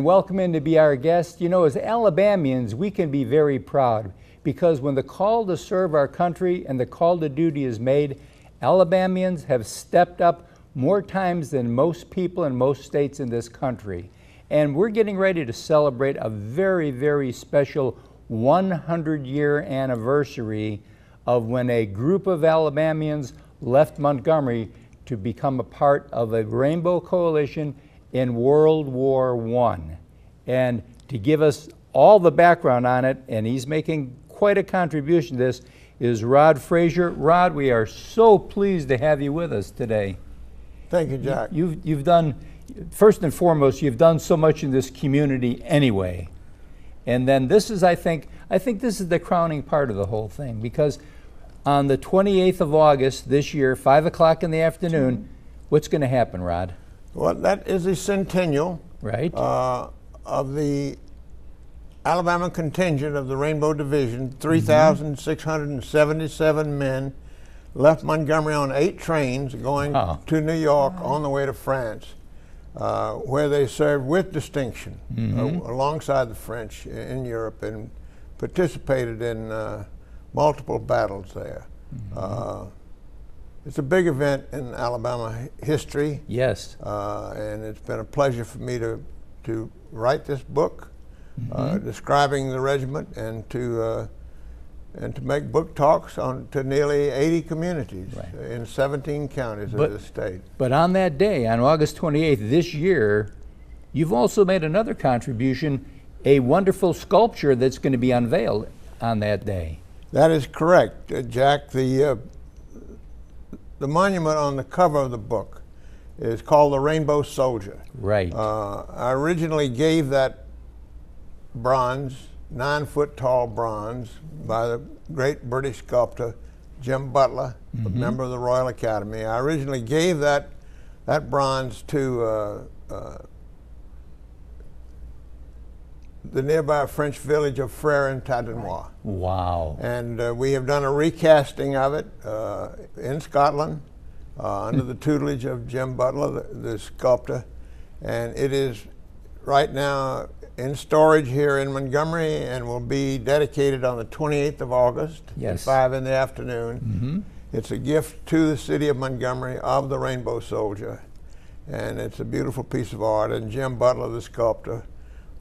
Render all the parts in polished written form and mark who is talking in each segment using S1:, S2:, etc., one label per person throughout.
S1: and welcome in to be our guest. You know, as Alabamians, we can be very proud because when the call to serve our country and the call to duty is made, Alabamians have stepped up more times than most people in most states in this country. And we're getting ready to celebrate a very, very special 100-year anniversary of when a group of Alabamians left Montgomery to become a part of a Rainbow Coalition in World War I. And to give us all the background on it, and he's making quite a contribution to this, is Rod Frazer. Rod, we are so pleased to have you with us today.
S2: Thank you, Jack.
S1: You've done, first and foremost, you've done so much in this community anyway. And then this is, I think this is the crowning part of the whole thing, because on the 28th of August this year, 5 o'clock in the afternoon, what's going to happen, Rod?
S2: Well, that is the centennial of the Alabama contingent of the Rainbow Division. 3,677 men left Montgomery on 8 trains going to New York on the way to France, where they served with distinction alongside the French in Europe and participated in multiple battles there. It's a big event in Alabama history.
S1: Yes.
S2: And it's been a pleasure for me to write this book describing the regiment and to make book talks to nearly 80 communities in 17 counties of the state. But
S1: on that day, on August 28th this year, you've also made another contribution, a wonderful sculpture that's going to be unveiled on that day.
S2: That is correct, Jack. The monument on the cover of the book is called the Rainbow Soldier.
S1: Right.
S2: I originally gave that bronze, 9-foot tall bronze, by the great British sculptor Jim Butler, a member of the Royal Academy. I originally gave that bronze to the nearby French village of Frère-en-Tardenois.
S1: Wow.
S2: And we have done a recasting of it in Scotland under the tutelage of Jim Butler, the sculptor. And it is right now in storage here in Montgomery and will be dedicated on the 28th of August at 5 in the afternoon. It's a gift to the city of Montgomery of the Rainbow Soldier. And it's a beautiful piece of art. And Jim Butler, the sculptor,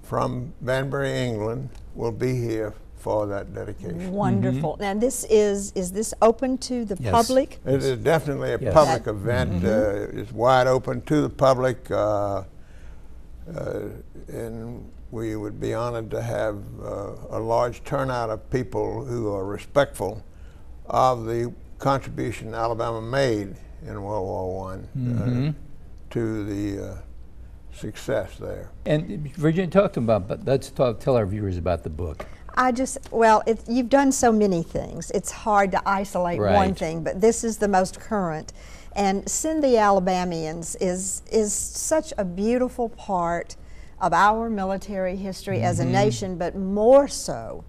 S2: from Banbury, England, will be here for that dedication.
S3: Wonderful. Now this is this open to the public?
S2: It is definitely a public event. It's wide open to the public, and we would be honored to have a large turnout of people who are respectful of the contribution Alabama made in World War I to the success there. And
S1: Virginia, talk to them about, but let's tell our viewers about the book.
S3: Well, you've done so many things. It's hard to isolate one thing, but this is the most current. And Send the Alabamians is such a beautiful part of our military history as a nation, but more so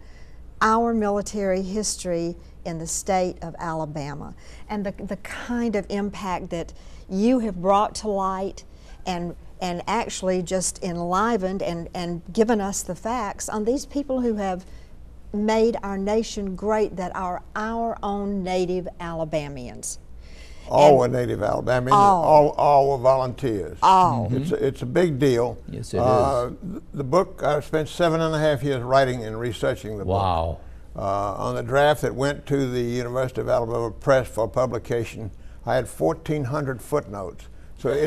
S3: our military history in the state of Alabama, and the kind of impact that you have brought to light and actually just enlivened and given us the facts on these people who have made our nation great, that are our own native Alabamians.
S2: All were native Alabamians. All were volunteers.
S3: All.
S2: It's a big deal.
S1: Yes, it is.
S2: The book, I spent 7.5 years writing and researching the book.
S1: Wow.
S2: On the draft that went to the University of Alabama Press for publication, I had 1,400 footnotes. So it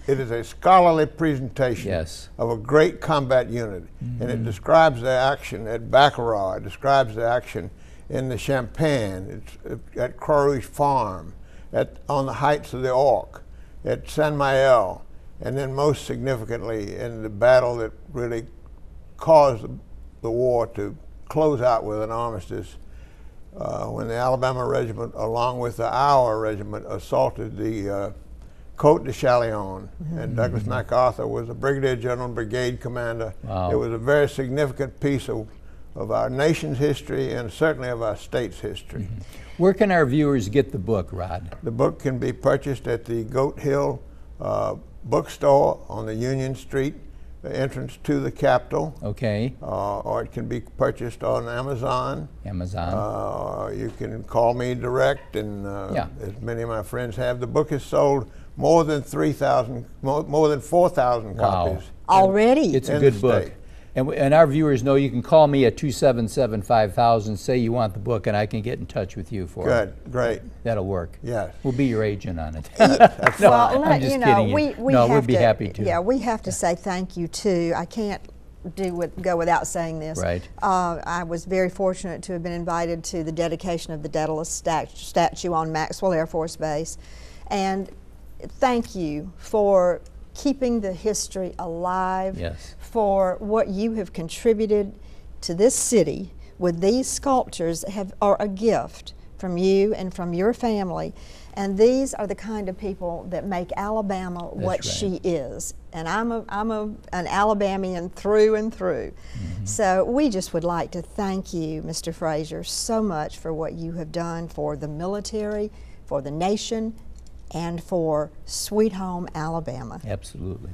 S2: is a scholarly presentation of a great combat unit, and it describes their action at Baccarat, it describes their action in the Champagne, at Croix Rouge Farm, on the heights of the Ourcq, at Saint Maël, and then most significantly in the battle that really caused the war to close out with an armistice, when the Alabama Regiment, along with our regiment, assaulted the Côte de Chalion, and Douglas MacArthur was a brigadier general, brigade commander. It was a very significant piece of our nation's history and certainly of our state's history.
S1: Where can our viewers get the book, Rod?
S2: The book can be purchased at the Goat Hill bookstore on the Union Street the entrance to the Capitol.
S1: Okay.
S2: Or it can be purchased on Amazon.
S1: Amazon.
S2: You can call me direct, and as many of my friends have. The book has sold more than 4,000 copies.
S3: Already?
S1: It's a good book. And our viewers know you can call me at 277-5000, say you want the book, and I can get in touch with you for it.
S2: Good, great.
S1: That'll work.
S2: Yes.
S1: We'll be your agent on it.
S3: No,
S1: I'm just kidding. We'd be happy to.
S3: Yeah, we have to say thank you too. I can't go without saying this.
S1: Right.
S3: I was very fortunate to have been invited to the dedication of the Daedalus statue on Maxwell Air Force Base. And thank you for keeping the history alive,
S1: yes,
S3: for what you have contributed to this city with these sculptures are a gift from you and from your family. And these are the kind of people that make Alabama what she is. And I'm an Alabamian through and through. Mm-hmm. So we just would like to thank you, Mr. Frazer, so much for what you have done for the military, for the nation, and for Sweet Home, Alabama.
S1: Absolutely.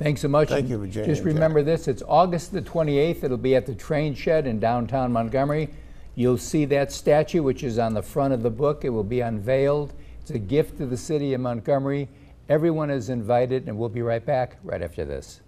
S1: Thanks so much.
S2: Thank you, Virginia.
S1: Just remember this, it's August the 28th. It'll be at the train shed in downtown Montgomery. You'll see that statue, which is on the front of the book. It will be unveiled. It's a gift to the city of Montgomery. Everyone is invited, and we'll be right back right after this.